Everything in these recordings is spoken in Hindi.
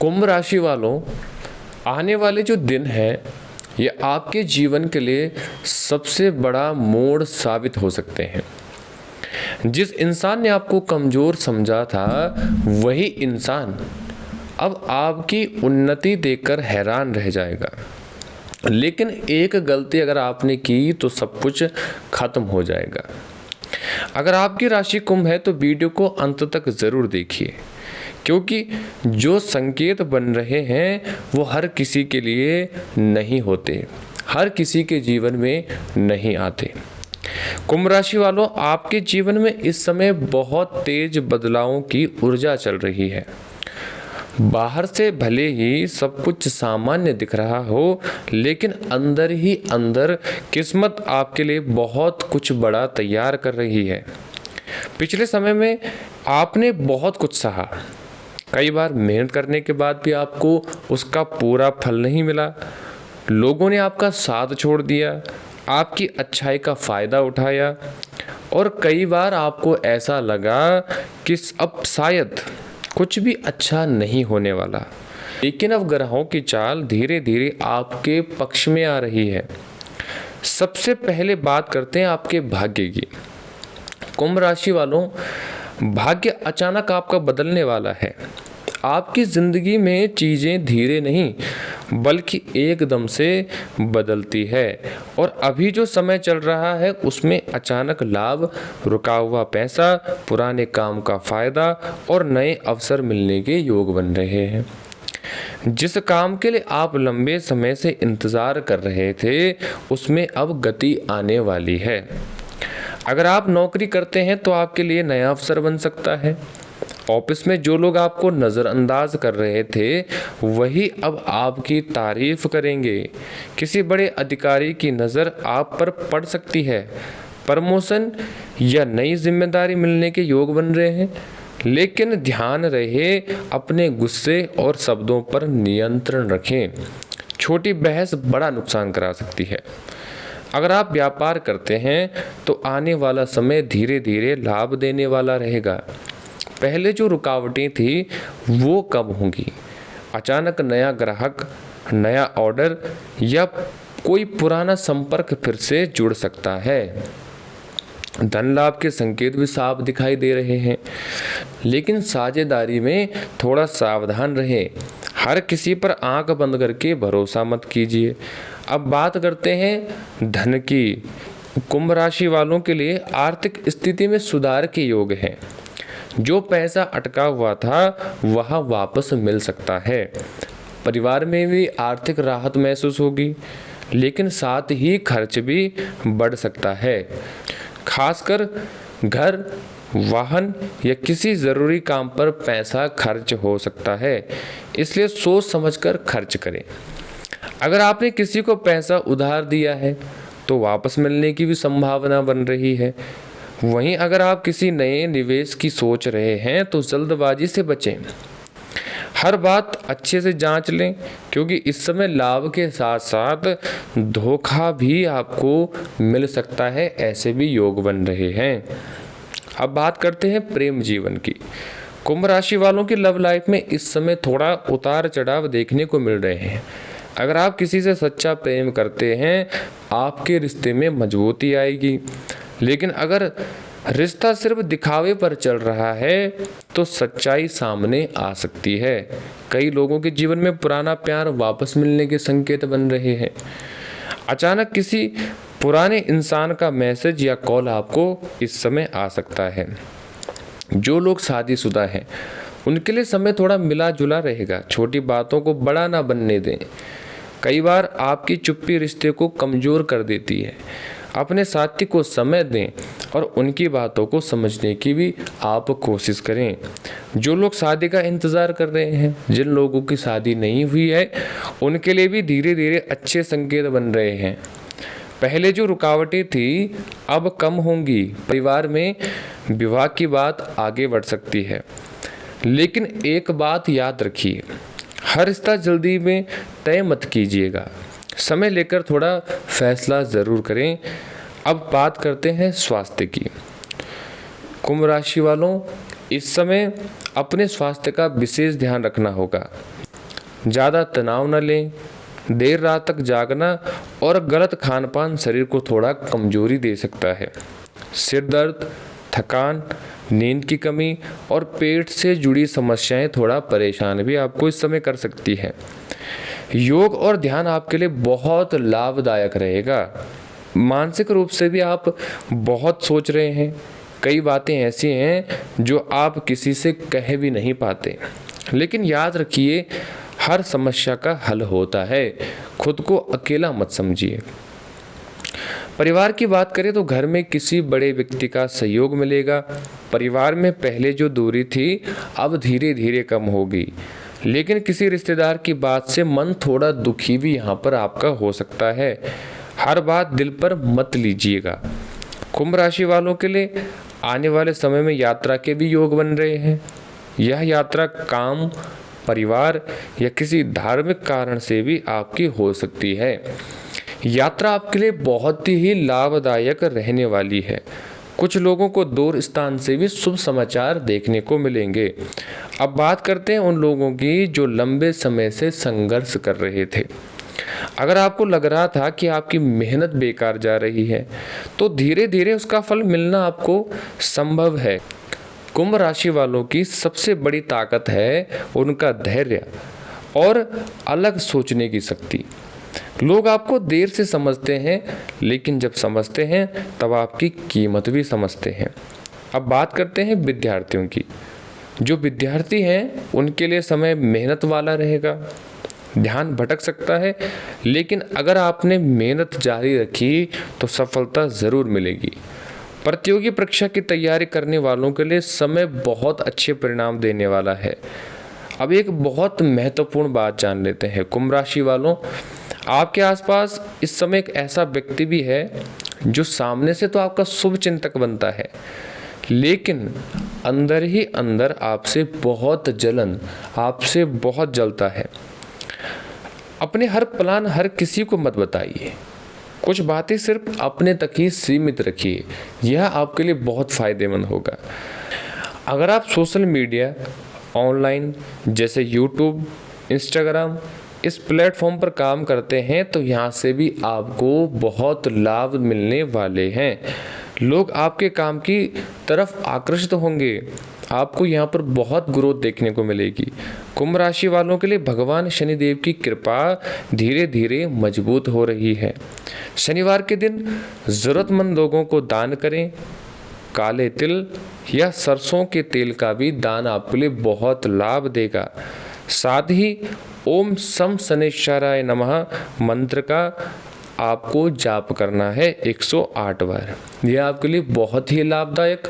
कुंभ राशि वालों, आने वाले जो दिन हैं ये आपके जीवन के लिए सबसे बड़ा मोड़ साबित हो सकते हैं। जिस इंसान ने आपको कमज़ोर समझा था वही इंसान अब आपकी उन्नति देखकर हैरान रह जाएगा। लेकिन एक गलती अगर आपने की तो सब कुछ खत्म हो जाएगा। अगर आपकी राशि कुंभ है तो वीडियो को अंत तक ज़रूर देखिए, क्योंकि जो संकेत बन रहे हैं वो हर किसी के लिए नहीं होते, हर किसी के जीवन में नहीं आते। कुंभ राशि वालों, आपके जीवन में इस समय बहुत तेज बदलावों की ऊर्जा चल रही है। बाहर से भले ही सब कुछ सामान्य दिख रहा हो, लेकिन अंदर ही अंदर किस्मत आपके लिए बहुत कुछ बड़ा तैयार कर रही है। पिछले समय में आपने बहुत कुछ सहा, कई बार मेहनत करने के बाद भी आपको उसका पूरा फल नहीं मिला। लोगों ने आपका साथ छोड़ दिया, आपकी अच्छाई का फ़ायदा उठाया और कई बार आपको ऐसा लगा कि अब शायद कुछ भी अच्छा नहीं होने वाला। लेकिन अब ग्रहों की चाल धीरे धीरे आपके पक्ष में आ रही है। सबसे पहले बात करते हैं आपके भाग्य की। कुंभ राशि वालों, भाग्य अचानक आपका बदलने वाला है। आपकी ज़िंदगी में चीज़ें धीरे नहीं बल्कि एकदम से बदलती है और अभी जो समय चल रहा है उसमें अचानक लाभ, रुका हुआ पैसा, पुराने काम का फ़ायदा और नए अवसर मिलने के योग बन रहे हैं। जिस काम के लिए आप लंबे समय से इंतज़ार कर रहे थे उसमें अब गति आने वाली है। अगर आप नौकरी करते हैं तो आपके लिए नया अवसर बन सकता है। ऑफिस में जो लोग आपको नज़रअंदाज कर रहे थे वही अब आपकी तारीफ करेंगे। किसी बड़े अधिकारी की नज़र आप पर पड़ सकती है। प्रमोशन या नई जिम्मेदारी मिलने के योग बन रहे हैं। लेकिन ध्यान रहे, अपने गुस्से और शब्दों पर नियंत्रण रखें। छोटी बहस बड़ा नुकसान करा सकती है। अगर आप व्यापार करते हैं तो आने वाला समय धीरे धीरे लाभ देने वाला रहेगा। पहले जो रुकावटें थी वो कम होंगी। अचानक नया ग्राहक, नया ऑर्डर या कोई पुराना संपर्क फिर से जुड़ सकता है। धन लाभ के संकेत भी साफ दिखाई दे रहे हैं, लेकिन साझेदारी में थोड़ा सावधान रहें। हर किसी पर आंख बंद करके भरोसा मत कीजिए। अब बात करते हैं धन की। कुंभ राशि वालों के लिए आर्थिक स्थिति में सुधार के योग हैं। जो पैसा अटका हुआ था वह वापस मिल सकता है। परिवार में भी आर्थिक राहत महसूस होगी, लेकिन साथ ही खर्च भी बढ़ सकता है। खासकर घर, वाहन या किसी ज़रूरी काम पर पैसा खर्च हो सकता है, इसलिए सोच समझकर खर्च करें। अगर आपने किसी को पैसा उधार दिया है तो वापस मिलने की भी संभावना बन रही है। वहीं अगर आप किसी नए निवेश की सोच रहे हैं तो जल्दबाजी से बचें। हर बात अच्छे से जांच लें, क्योंकि इस समय लाभ के साथ साथ धोखा भी आपको मिल सकता है, ऐसे भी योग बन रहे हैं। अब बात करते हैं प्रेम जीवन की। कुंभ राशि वालों की लव लाइफ में इस समय थोड़ा उतार चढ़ाव देखने को मिल रहे हैं। अगर आप किसी से सच्चा प्रेम करते हैं आपके रिश्ते में मजबूती आएगी, लेकिन अगर रिश्ता सिर्फ दिखावे पर चल रहा है तो सच्चाई सामने आ सकती है। कई लोगों के जीवन में पुराना प्यार वापस मिलने के संकेत बन रहे हैं। अचानक किसी पुराने इंसान का मैसेज या कॉल आपको इस समय आ सकता है। जो लोग शादीशुदा हैं उनके लिए समय थोड़ा मिला जुला रहेगा। छोटी बातों को बड़ा ना बनने दें। कई बार आपकी चुप्पी रिश्ते को कमज़ोर कर देती है। अपने साथी को समय दें और उनकी बातों को समझने की भी आप कोशिश करें। जो लोग शादी का इंतज़ार कर रहे हैं, जिन लोगों की शादी नहीं हुई है, उनके लिए भी धीरे धीरे अच्छे संकेत बन रहे हैं। पहले जो रुकावटें थी अब कम होंगी। परिवार में विवाह की बात आगे बढ़ सकती है, लेकिन एक बात याद रखिए, हर रिश्ता जल्दी में तय मत कीजिएगा। समय लेकर थोड़ा फैसला ज़रूर करें। अब बात करते हैं स्वास्थ्य की। कुंभ राशि वालों, इस समय अपने स्वास्थ्य का विशेष ध्यान रखना होगा। ज़्यादा तनाव न लें। देर रात तक जागना और गलत खान पान शरीर को थोड़ा कमजोरी दे सकता है। सिर दर्द, थकान, नींद की कमी और पेट से जुड़ी समस्याएं थोड़ा परेशान भी आपको इस समय कर सकती है। योग और ध्यान आपके लिए बहुत लाभदायक रहेगा। मानसिक रूप से भी आप बहुत सोच रहे हैं, कई बातें ऐसी हैं जो आप किसी से कह भी नहीं पाते, लेकिन याद रखिए हर समस्या का हल होता है। खुद को अकेला मत समझिए। परिवार की बात करें तो घर में किसी बड़े व्यक्ति का सहयोग मिलेगा। परिवार में पहले जो दूरी थी अब धीरे धीरे कम होगी, लेकिन किसी रिश्तेदार की बात से मन थोड़ा दुखी भी यहाँ पर आपका हो सकता है। हर बात दिल पर मत लीजिएगा। कुंभ राशि वालों के लिए आने वाले समय में यात्रा के भी योग बन रहे हैं। यह यात्रा काम, परिवार या किसी धार्मिक कारण से भी आपकी हो सकती है। यात्रा आपके लिए बहुत ही लाभदायक रहने वाली है। कुछ लोगों को दूर स्थान से भी शुभ समाचार देखने को मिलेंगे। अब बात करते हैं उन लोगों की जो लंबे समय से संघर्ष कर रहे थे। अगर आपको लग रहा था कि आपकी मेहनत बेकार जा रही है, तो धीरे धीरे उसका फल मिलना आपको संभव है। कुंभ राशि वालों की सबसे बड़ी ताकत है उनका धैर्य और अलग सोचने की शक्ति। लोग आपको देर से समझते हैं, लेकिन जब समझते हैं तब आपकी कीमत भी समझते हैं। अब बात करते हैं विद्यार्थियों की। जो विद्यार्थी हैं उनके लिए समय मेहनत वाला रहेगा। ध्यान भटक सकता है, लेकिन अगर आपने मेहनत जारी रखी तो सफलता ज़रूर मिलेगी। प्रतियोगी परीक्षा की तैयारी करने वालों के लिए समय बहुत अच्छे परिणाम देने वाला है। अब एक बहुत महत्वपूर्ण बात जान लेते हैं कुंभ राशि वालों। आपके आसपास इस समय एक ऐसा व्यक्ति भी है जो सामने से तो आपका शुभ चिंतक बनता है, लेकिन अंदर ही अंदर आपसे बहुत जलन, आपसे बहुत जलता है। अपने हर प्लान हर किसी को मत बताइए। कुछ बातें सिर्फ अपने तक ही सीमित रखिए, यह आपके लिए बहुत फ़ायदेमंद होगा। अगर आप सोशल मीडिया, ऑनलाइन जैसे यूट्यूब, इंस्टाग्राम इस प्लेटफॉर्म पर काम करते हैं तो यहाँ से भी आपको बहुत लाभ मिलने वाले हैं। लोग आपके काम की तरफ आकर्षित होंगे। आपको यहाँ पर बहुत ग्रोथ देखने को मिलेगी। कुंभ राशि वालों के लिए भगवान शनिदेव की कृपा धीरे धीरे मजबूत हो रही है। शनिवार के दिन ज़रूरतमंद लोगों को दान करें। काले तिल या सरसों के तेल का भी दान आपके लिए बहुत लाभ देगा। साथ ही ओम सम शनैश्चराय नमः मंत्र का आपको जाप करना है 108 बार। यह आपके लिए बहुत ही लाभदायक,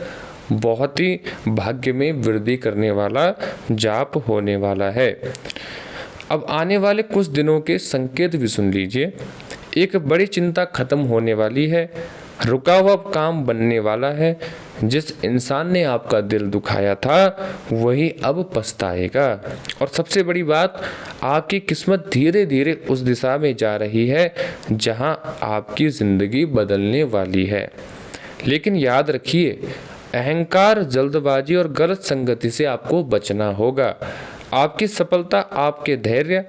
बहुत ही भाग्य में वृद्धि करने वाला जाप होने वाला है। अब आने वाले कुछ दिनों के संकेत भी सुन लीजिए। एक बड़ी चिंता खत्म होने वाली है। रुका हुआ काम बनने वाला है। जिस इंसान ने आपका दिल दुखाया था वही अब पछताएगा। और सबसे बड़ी बात, आपकी किस्मत धीरे धीरे उस दिशा में जा रही है जहां आपकी ज़िंदगी बदलने वाली है। लेकिन याद रखिए, अहंकार, जल्दबाजी और गलत संगति से आपको बचना होगा। आपकी सफलता आपके धैर्य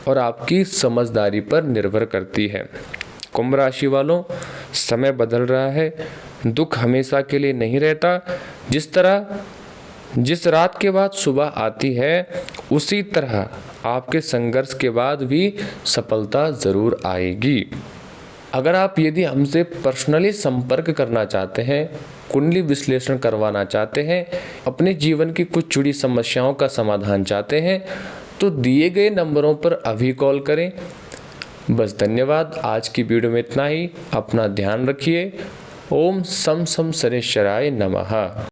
और आपकी समझदारी पर निर्भर करती है। कुंभ राशि वालों, समय बदल रहा है। दुख हमेशा के लिए नहीं रहता। जिस रात के बाद सुबह आती है, उसी तरह आपके संघर्ष के बाद भी सफलता ज़रूर आएगी। अगर आप यदि हमसे पर्सनली संपर्क करना चाहते हैं, कुंडली विश्लेषण करवाना चाहते हैं, अपने जीवन की कुछ जुड़ी समस्याओं का समाधान चाहते हैं, तो दिए गए नंबरों पर अभी कॉल करें। बस धन्यवाद। आज की वीडियो में इतना ही। अपना ध्यान रखिए। ओम सम सम शनैश्चराय नमः।